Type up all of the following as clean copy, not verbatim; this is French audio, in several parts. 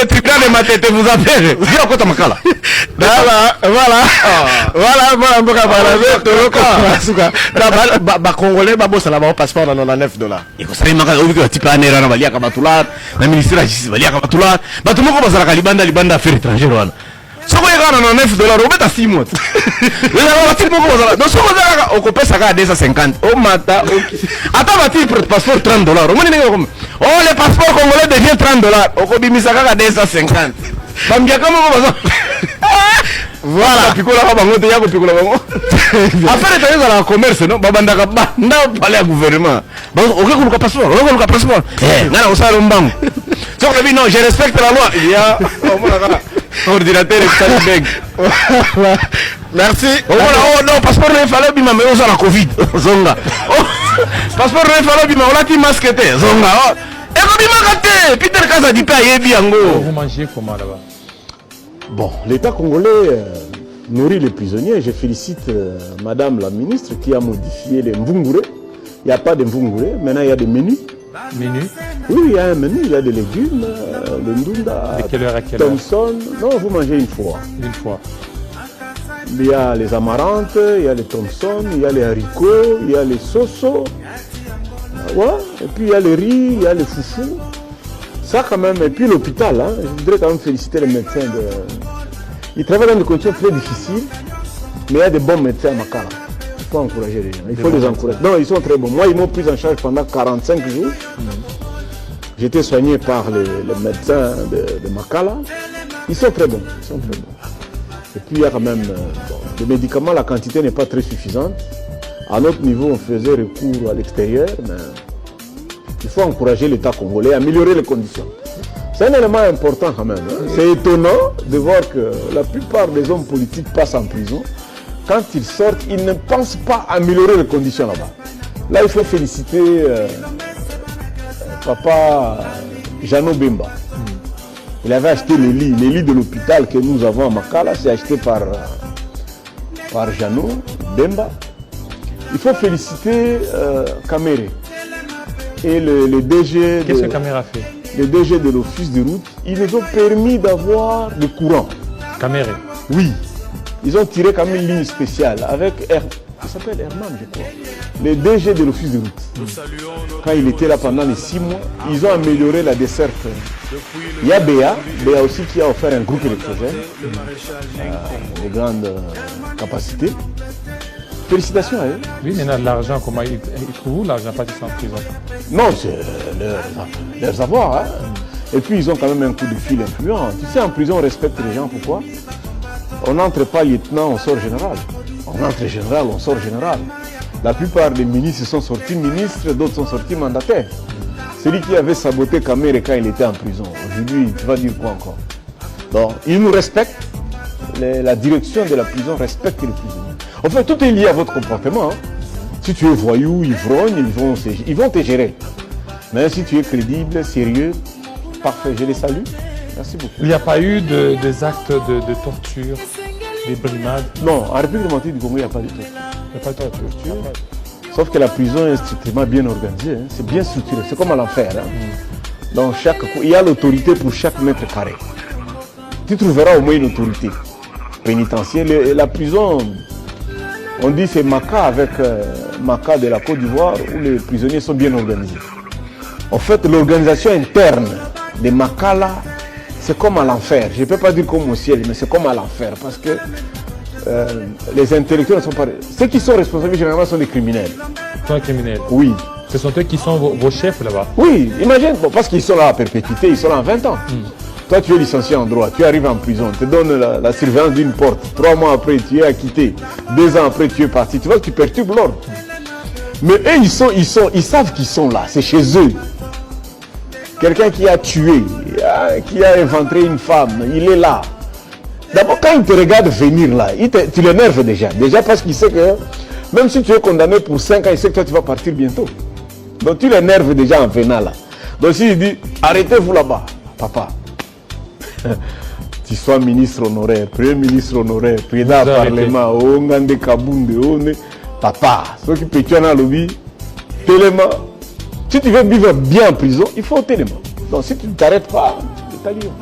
le tribunal de Matete vous appelle. Viens au Makala. Voilà. Congolais, ça là passeport dans $9. Il faut savoir que tu peux aller à la Valia Kabatular, la ministre de la Justice Valia Kabatular, mais tout le monde va à la Libanda affaires étrangères. Si vous avez $9, vous mettez à 6 mois. Vous avez donc si vous avez à 250, au matin, attends, votre passeport $30. Oh, le passeport congolais devient $30. Au Kobimisa à 250. Voilà. Affaire étrangère dans le commerce, non? Babandaka banda parler au gouvernement. Bon, ok, le passeport. Non, ça l'ombango. Donc non, je respecte la loi. Il y a ordinateur et beg. Merci. Oh non, passeport ne fallait pas mais on a la Covid. Zonga. Passeport ne fallait pas on a dit masque zonga. Et comme il Peter Kaza dit pas yebiango. Vous mangez comment là-bas? Bon, l'État congolais nourrit les prisonniers. Je félicite Madame la ministre qui a modifié les mvungure. Il n'y a pas de mvungure, maintenant il y a des menus. Menu? Oui, il y a un menu, il y a des légumes, le ndunda, de quelle heure à quelle heure? Thomson. Non, vous mangez une fois. Une fois. Il y a les amarantes, il y a les Thomson, il y a les haricots, il y a les soso. Voilà. Et puis il y a le riz, il y a les foufous. Ça quand même, et puis l'hôpital, hein, je voudrais quand même féliciter les médecins. Ils travaillent dans des conditions très difficiles, mais il y a des bons médecins à Makala. Il faut encourager les gens, il faut les encourager. Non, ils sont très bons. Moi, ils m'ont pris en charge pendant 45 jours. J'étais soigné par les médecins de Makala. Ils sont très bons, Et puis il y a quand même, les médicaments, la quantité n'est pas très suffisante. À notre niveau, on faisait recours à l'extérieur, mais il faut encourager l'État congolais, améliorer les conditions. C'est un élément important quand même. Hein. C'est étonnant de voir que la plupart des hommes politiques passent en prison. Quand ils sortent, ils ne pensent pas améliorer les conditions là-bas. Là, il faut féliciter papa Jano Bemba. Il avait acheté les lits de l'hôpital que nous avons à Makala, c'est acheté par Jano Bemba. Il faut féliciter Kamere. Et le DG. Qu'est-ce que Kamere a fait? Le DG de l'office de route, ils nous ont permis d'avoir du courant. Kamere? Oui. Ils ont tiré comme une ligne spéciale avec il s'appelle Herman, je crois. Le DG de l'office de route. Quand il était là pendant les 6 mois, ils ont amélioré la desserte. Il y a Béa aussi qui a offert un groupe électrogène de grande capacité. Félicitations à eux. Oui, mais l'argent, comment ils trouvent l'argent pas qu'ils sont en prison? Non, c'est leurs avoirs. Hein. Et puis ils ont quand même un coup de fil influent. Tu sais, en prison, on respecte les gens. Pourquoi? On n'entre pas lieutenant, on sort général. On entre général, on sort général. La plupart des ministres sont sortis ministres, d'autres sont sortis mandataires. Celui qui avait saboté Kamere quand il était en prison, aujourd'hui, tu vas dire quoi encore? Donc, ils nous respectent. La direction de la prison respecte les prisonniers. En fait, tout est lié à votre comportement. Hein. Si tu es voyou, ivrogne, ils vont te gérer. Mais si tu es crédible, sérieux, parfait, je les salue. Merci beaucoup. Il n'y a pas eu des actes de torture, des brimades? Non, en République démocratique du Congo, il n'y a pas de torture. Il n'y a pas de torture. Sauf que la prison est strictement bien organisée. Hein. C'est bien structuré. C'est comme à l'enfer. Hein. Dans il y a l'autorité pour chaque mètre carré. Tu trouveras au moins une autorité pénitentiaire. La prison, on dit c'est Maka avec Maka de la Côte d'Ivoire où les prisonniers sont bien organisés. En fait, l'organisation interne de Makala, c'est comme à l'enfer. Je ne peux pas dire comme au ciel, mais c'est comme à l'enfer. Parce que les intellectuels ne sont pas... Ceux qui sont responsables généralement sont des criminels. Sont des criminels? Oui. Ce sont eux qui sont vos chefs là-bas? Oui, imagine, parce qu'ils sont là à perpétuité, ils sont là en 20 ans. Toi, tu es licencié en droit, tu arrives en prison, on te donne la surveillance d'une porte. 3 mois après, tu es acquitté. 2 ans après, tu es parti. Tu vois que tu perturbes l'ordre. Mais eux, ils savent qu'ils sont là, c'est chez eux. Quelqu'un qui a tué, qui a inventé une femme, il est là. D'abord, quand il te regarde venir là, tu l'énerves déjà. Déjà parce qu'il sait que même si tu es condamné pour 5 ans, il sait que toi, tu vas partir bientôt. Donc, tu l'énerves déjà en venant là. Donc, s'il dit, arrêtez-vous là-bas, papa. Tu sois ministre honoraire, premier ministre honoraire, président du Parlement, Ongande Kabunde, papa, ceux qui peut tuer dans le lobby, tellement. Si tu veux vivre bien en prison, il faut tellement. Donc si tu ne t'arrêtes pas, saluons.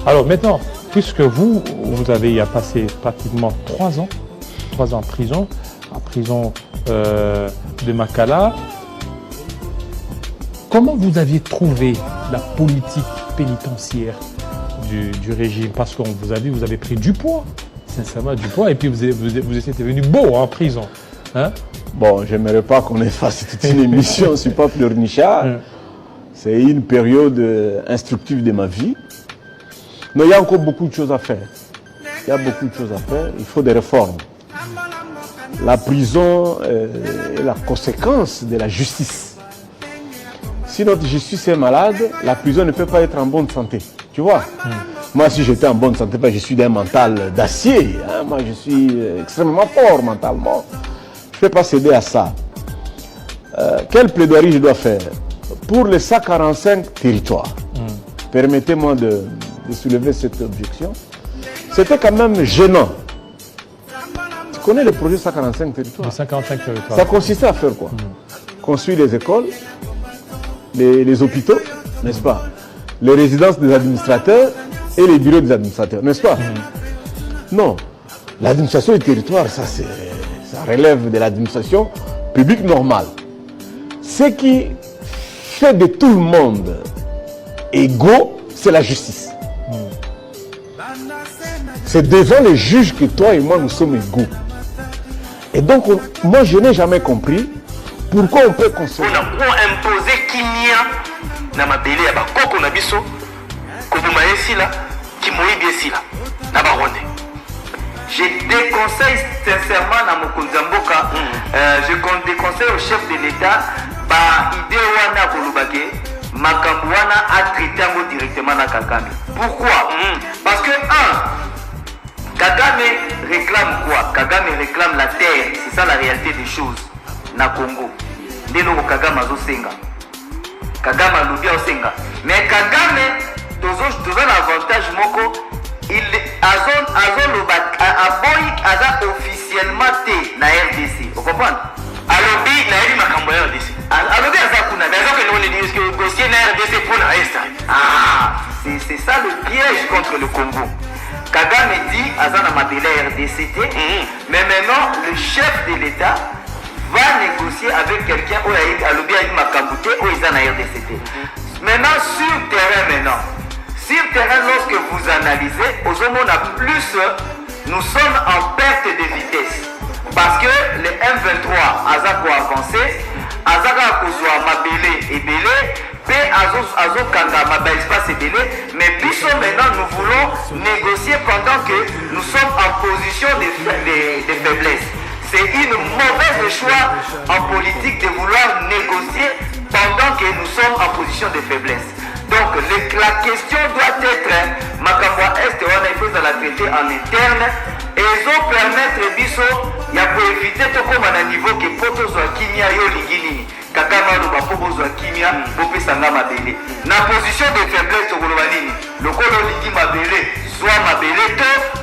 Alors maintenant, puisque vous avez passé pratiquement 3 ans en prison, de Makala, comment vous aviez trouvé la politique pénitentiaire du régime? Parce qu'on vous a vu, vous avez pris du poids, sincèrement du poids, et puis vous étiez devenu beau en prison. Hein? Bon, j'aimerais pas qu'on fasse toute une émission sur Pape Richard. C'est une période instructive de ma vie. Mais il y a encore beaucoup de choses à faire. Il faut des réformes. La prison est la conséquence de la justice. Si notre justice est malade, la prison ne peut pas être en bonne santé. Tu vois? Moi, si j'étais en bonne santé, je suis d'un mental d'acier. Hein? Moi, je suis extrêmement fort mentalement. Je ne peux pas céder à ça. Quelle plaidoirie je dois faire? Pour les 145 territoires, permettez-moi de soulever cette objection. C'était quand même gênant. Tu connais le projet 145 territoires? 145 territoires. Ça consistait à faire quoi? Construire les écoles, les hôpitaux, n'est-ce pas? Les résidences des administrateurs et les bureaux des administrateurs, n'est-ce pas? Non. L'administration du territoire, ça relève de l'administration publique normale. Ce qui fait de tout le monde égaux, c'est la justice. C'est devant les juges que toi et moi nous sommes égaux. Et donc, moi je n'ai jamais compris pourquoi on peut consommer. On a imposé Kimia na mabele ya bakoko na biso kobuma esila kimoyibi esila na baronde. Je déconseille sincèrement na mokonzi mboka, je déconseille au chef de l'État ba idée wana kolobake makambo wana a traité directement na Kagame. Pourquoi? Parce que Kagame réclame quoi? Kagame réclame la terre, c'est ça la réalité des choses na Congo. Ndeno Kagame azosenga. Kagame alobi azosenga. Mais Kagame tozo l'avantage moko il aza officiellement té na RDC. Vous comprenez? Alobi na yeli makambo ya RDC. Alobi aza kuna d'ailleurs que nous dit que dossier na RDC pour la Est. C'est ça le piège contre le Congo. Kagame dit aza na mabele RDCT, mais maintenant le chef de l'État va négocier avec quelqu'un où il a lobby avec Makambouté où ils sont en RDCT. Maintenant sur terrain, lorsque vous analysez, aux hommes plus, nous sommes en perte de vitesse. Parce que les M23 Azako avancé, Azaka Kozwa Mabele et Belé, P Azo Kanga Mabel Espace et Belé, mais puisque maintenant nous voulons négocier pendant que nous sommes en position de faiblesse. C'est une mauvaise choix en politique de vouloir négocier pendant que nous sommes en position de faiblesse. Donc la question doit être Makamwa Est, on a fait la traiter en interne et ils ont permettre biso ya pour éviter tout comme à niveau que poto zo kimia yo ligini Kagame no bapobo zo kimia bope sanga mabele na position de faiblesse to koloba nini lokolo ligi mabele zwa mabele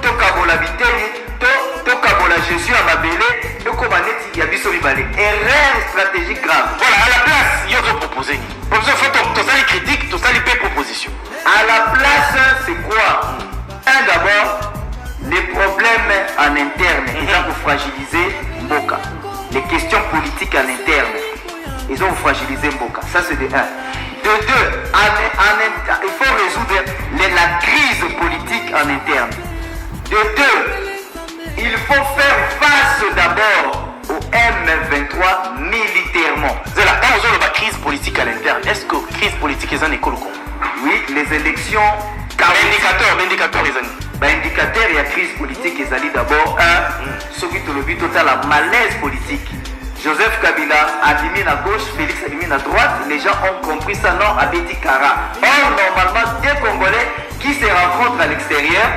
to kabola biteni to kabola Jésus à mabele et comme neti ya biso bibale erreur stratégique grave. Voilà, à la place ils ont proposé professeur faut tout ça les critiques tout ça les propositions à la place. C'est quoi? D'abord les problèmes en interne, ils ont fragilisé Mboka. Les questions politiques en interne, ils ont fragilisé Mboka. Ça c'est de 1. De 2, il faut résoudre la crise politique en interne. De 2, il faut faire face d'abord au M23 militairement. C'est là, quand on a la crise politique à l'interne, est-ce que crise politique est en école? Oui, les élections. Indicateur les amis. Indicateur et la crise politique est allé d'abord ce qui te le but total la malaise politique. Joseph Kabila a mis à gauche, Félix a mis à droite. Les gens ont compris ça non à Betty Kara. Or normalement des Congolais qui se rencontrent à l'extérieur,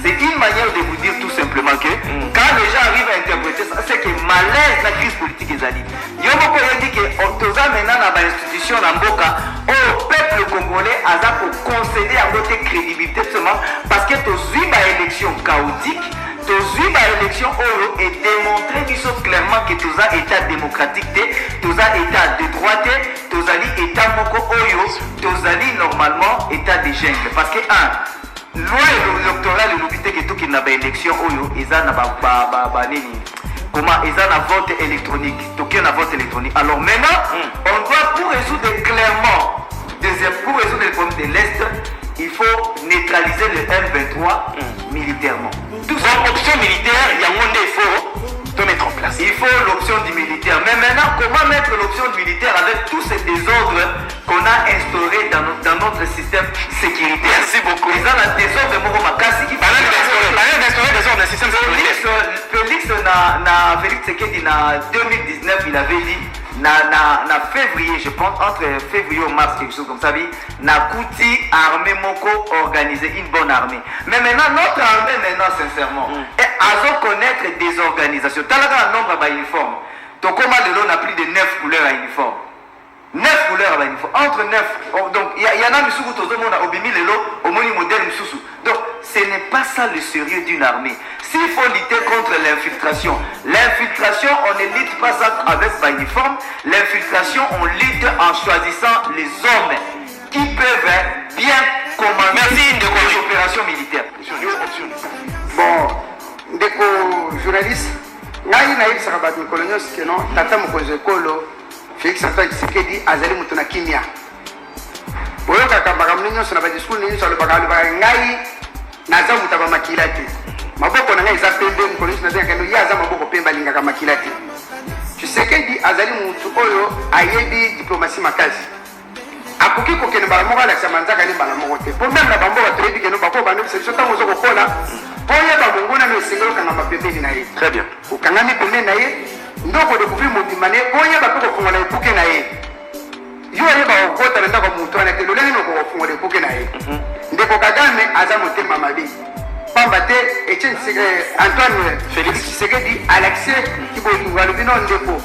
c'est une manière de vous dire tout simplement que quand les gens arrivent à interpréter ça, c'est que malaise la crise politique est allée. Il y a beaucoup de dit que Otoza maintenant dans l'institution Namboka, au peuple congolais a concédé à notre crédibilité seulement parce que tous les élections élection chaotique, tozui ba élection oyo et démontrer biso clairement que toza état démocratique te, toza état de droit te, tozali état moko oyo, tozali normalement état de jungle. Parce que loi électorale elobi te ke toki na ba élection oyo eza na ba nini. Comment ils ont un vote électronique, toqué un vote électronique. Alors maintenant, on doit pour résoudre clairement, pour résoudre le problème de l'Est, il faut neutraliser le M23 militairement. Tout ça, option militaire, il y a un monde il faut mettre en place. Il faut l'option du militaire. Mais maintenant, comment mettre l'option du militaire avec tous ces désordres qu'on a instaurés dans notre système sécuritaire? Merci beaucoup. Ils ont un désordre de Moro Makassi qui parle d'instaurer désordre dans le système sécuritaire. Félix Tshisekedi, en 2019, il avait dit, na février, je pense, entre février ou mars, quelque chose comme ça, na Kouti, armée Moko, organiser une bonne armée. Mais maintenant, notre armée, sincèrement, à connaître des organisations. T'as un nombre d'uniformes. Donc, comment le lot n'a plus de 9 couleurs à uniforme. 9 couleurs à uniforme. Entre 9. Donc, il y en a qui sont au Bimi le lot, au moni modèle Moussou. Donc, ce n'est pas ça le sérieux d'une armée. S'il faut lutter contre l'infiltration, on ne lutte pas ça avec l'uniforme. L'infiltration, on lutte en choisissant les hommes qui peuvent bien commander les opérations militaires. Bon, ndeko journaliste, ngai na yebisaka bato mikolo nyonso ke non tata mokonzi ekolo Félix Antoine Tshisekedi azali moto na kimia. Boyokaka makambo nyonso na badiscours nyonso alobaka ngai naza moto bamakila te. Maboko na ngai eza pembe mikolo nyonso nazalaka kendo ye aza maboko pembe alingaka makila te. Tshisekedi azali moto oyo ayebi diplomatie makasi. Akoki kokende mbala moko alakisa manzaka ni mbala moko te. Po même na bango batoyebi keno bako bandebisa biso ntango ozokokola oyeba mongona no esengeli okangama pembeni na ye. Très bien. Okangami pembeni na ye ndoko découvrir mobimba na ye oyeba mpe kofungola ekuke na ye. Yo oyeba okota na ndako moto wana te lolenge no kofungola ekuke na ye. Ndeko Kagame aza motema mabe. Pamba te Antoine Félix Tshisekedi alakise kibolingo alobi no ndeko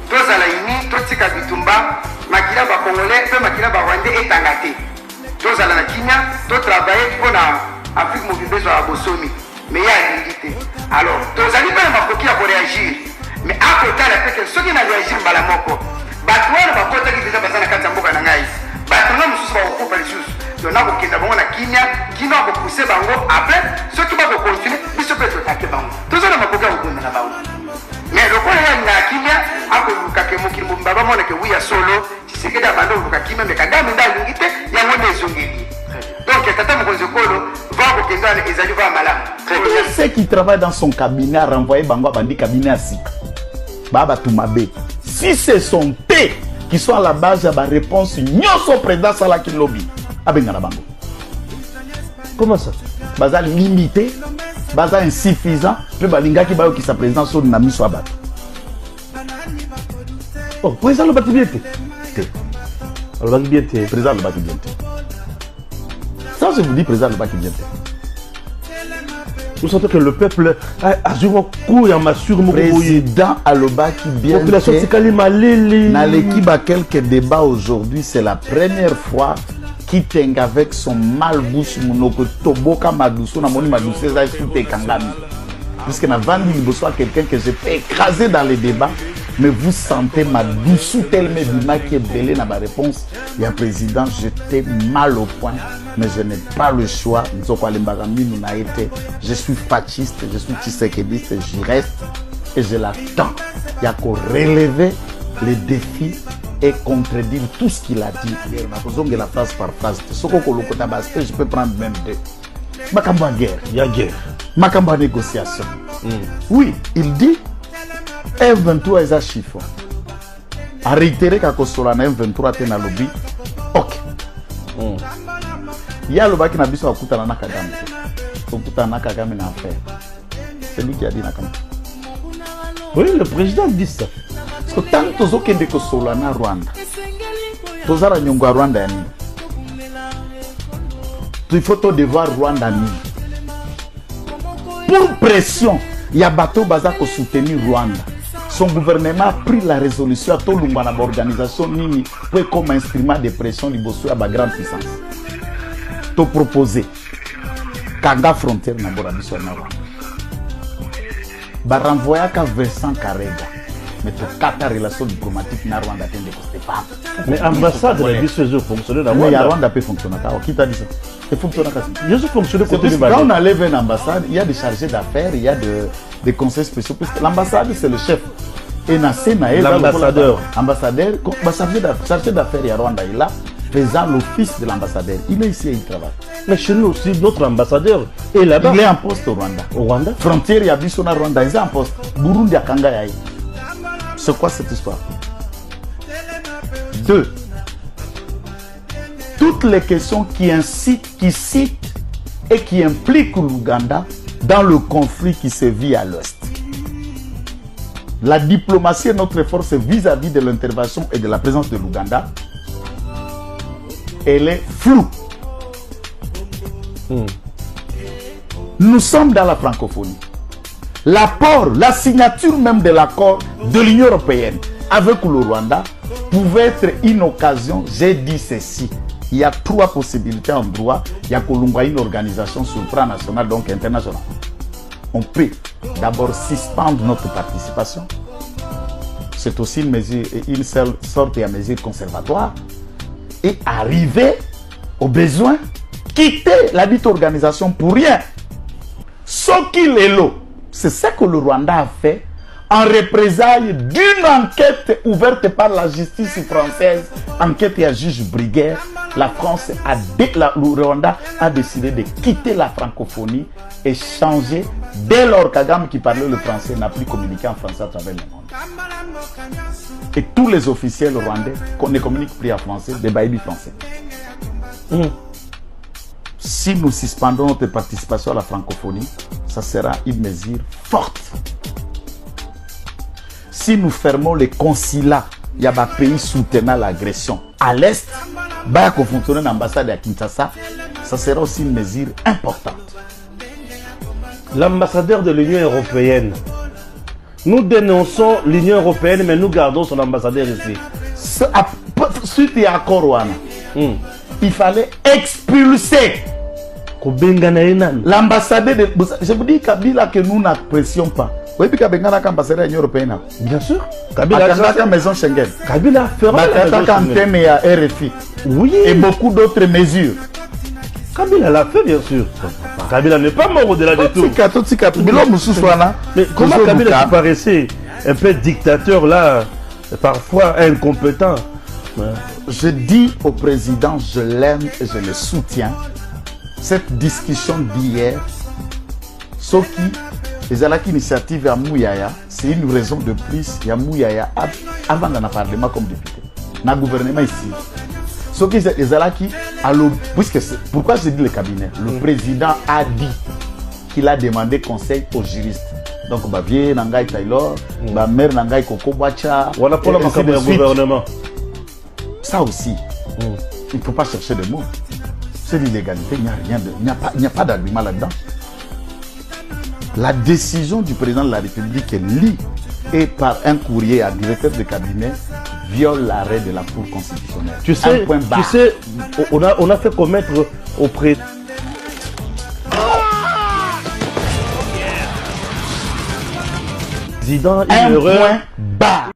tozala ini totika bitumba makila ba congolais pe makila ba rwandais etanga te. Tozala na kimia to travailler pour na Afrique mobimbezo ya bosomi. Mais il y a l'unité. Alors, tous les gens qui réagir. Mais à côté de la tête, ceux qui n'ont réagi pas la moko. Batouane va côté qui déjà passé na katamboka na ngai. Batouane mususu va couper les choses. Donc na kokenda bango na kimia, qui n'a pas poussé bango après ceux qui vont continuer, ils se peuvent attaquer bango. Tous les gens makoka ukunda na bango. Mais le quoi ya na kimia, ako lukake mokili mbaba mona ke wiya solo, Tshisekedi abando lukakimia mais Kagame nda lungite ya ngone zongeli. Donc tata mokonzi kolo tous ceux qui travaillent dans son cabinet à renvoyer Bango Bandi cabinet à Sika. Baba Toumabe. Si ce sont eux qui sont à la base de la réponse, nous sommes président Salaki Lobby. Abengana Bango. Comment ça? Baza limité, baza insuffisant, puis Balinga qui va qui sa président sur Nami Swabat. Oh, président le bâti bien. Le bâti bien, président le bâti bien. Ça, je vous dis, président le bâti bien. Vous sentez que le peuple a joué un coup et en massure. Président Alobaki bien. Population dans l'équipe a quelques débats aujourd'hui. C'est la première fois qu'il t'engue avec son malbouche monoko toboka madousso na moni madousso ça est kangami. Puisque na vendu il quelqu'un que je peux écraser dans les débats. Mais vous sentez ma douce tellement d'ima qui est belé dans ma réponse. Il y a président, j'étais mal au point, mais je n'ai pas le choix. Je suis fasciste, je suis tshisekediste, j'y reste et je l'attends. Il y a qu'à relever les défis et contredire tout ce qu'il a dit. La phrase par phrase. Je peux prendre même deux. Makamba guerre. Il y a guerre. Makamba négociation. Oui, il dit. M23 est à chiffre. A réitéré qu'à Kosolana M23 est dans le lobby. Ok. Il y a le bas qui n'a pas besoin de Koutana Kagame. Koutana Kagame n'a affaire. C'est lui qui a dit Nakam. Oui, le président dit ça. Parce que tant que vous avez Kosolana Rwanda, vous avez Nyongo Rwanda. Il faut tout devoir Rwanda. Pour pression, il y a bateau Baza pour soutenir Rwanda. Son gouvernement a pris la résolution à tout l'organisation Nini pour comme instrument de pression de la grande puissance. Tout proposé. kanga frontière na bora biso na Rwanda ba renvoyaka Vincent Karega mais to kata relation diplomatique na Rwanda tende ko Stéphane mais ambassade la biso ezo fonctionner na mais ya Rwanda. Rwanda peut fonctionner ka qui t'a dit ça il fonctionne comme ça. Je suis fonctionnaire côté de Quand on enlève une ambassade, il y a des chargés d'affaires, il y a des conseils spéciaux. L'ambassade, c'est le chef. Et l'ambassadeur. Chargé d'affaires, il y a Rwanda, il est là, faisant l'office de l'ambassadeur. Il est ici et il travaille. Mais chez nous aussi, notre ambassadeur est là-bas. Il est en poste au Rwanda. Au Rwanda. Frontière, il y a Bissona Rwanda, il est en poste. Burundi, à Kangayaï. C'est quoi cette histoire? 2. Toutes les questions qui citent et qui impliquent l'Ouganda dans le conflit qui se vit à l'Ouest. La diplomatie est notre force vis-à-vis de l'intervention et de la présence de l'Ouganda. Elle est floue. Nous sommes dans la francophonie. L'apport, la signature même de l'accord de l'Union européenne avec le Rwanda pouvait être une occasion. J'ai dit ceci. Il y a 3 possibilités en droit. Il y a une organisation sur le plan national, donc international. On peut d'abord suspendre notre participation. C'est aussi une mesure, une sorte de mesure conservatoire. Et arriver au besoin, quitter la dite organisation pour rien. Ce qu'il est là, c'est ce que le Rwanda a fait en représailles d'une enquête ouverte par la justice française, enquête à juge Briguer. La France le Rwanda a décidé de quitter la francophonie et changer. Dès lors Kagame qui parlait le français n'a plus communiqué en français à travers le monde. Et tous les officiels rwandais ne communiquent plus en français, des baïbis français. Si nous suspendons notre participation à la francophonie, ça sera une mesure forte. Si nous fermons les consulats, il y a des pays soutenant l'agression à l'Est, bah, qu'on fonctionne l'ambassade à Kinshasa, ça sera aussi une mesure importante. L'ambassadeur de l'Union européenne. Nous dénonçons l'Union européenne, mais nous gardons son ambassadeur ici. Suite à Korwana, il fallait expulser l'ambassadeur de... Je vous dis, Kabila, que nous n'apprécions pas. Oui, puis Kabila a ambassadeur de l'Union européenne. Bien sûr. Kabila a maison Schengen. Kabila fera la maison Schengen. Il y a RFI. Oui. Et beaucoup d'autres mesures. Kabila l'a fait, bien sûr. Kabila n'est pas mort au-delà de tout. Mais comment Kabila qui paraissait un peu dictateur là, parfois incompétent? Je dis au président, je l'aime et je le soutiens. Cette discussion d'hier, ce qui les initiative à Mouyaya, c'est une raison de plus. Il y a Mouyaya avant dans le Parlement comme député, dans le gouvernement ici. Ce qui les Alaki, puisque pourquoi je dis le cabinet? Le président a dit qu'il a demandé conseil aux juristes. Donc, Bavier, Nangai Taylor, Mère Nangai Koko Bacha. Voilà pour le gouvernement. Ça aussi, il ne faut pas chercher de mots. C'est l'illégalité, il n'y a pas d'argument là-dedans. La décision du président de la République est liée et par un courrier à directeur de cabinet viole l'arrêt de la Cour constitutionnelle. Tu sais, on a fait commettre auprès... Président, une erreur. Point barre.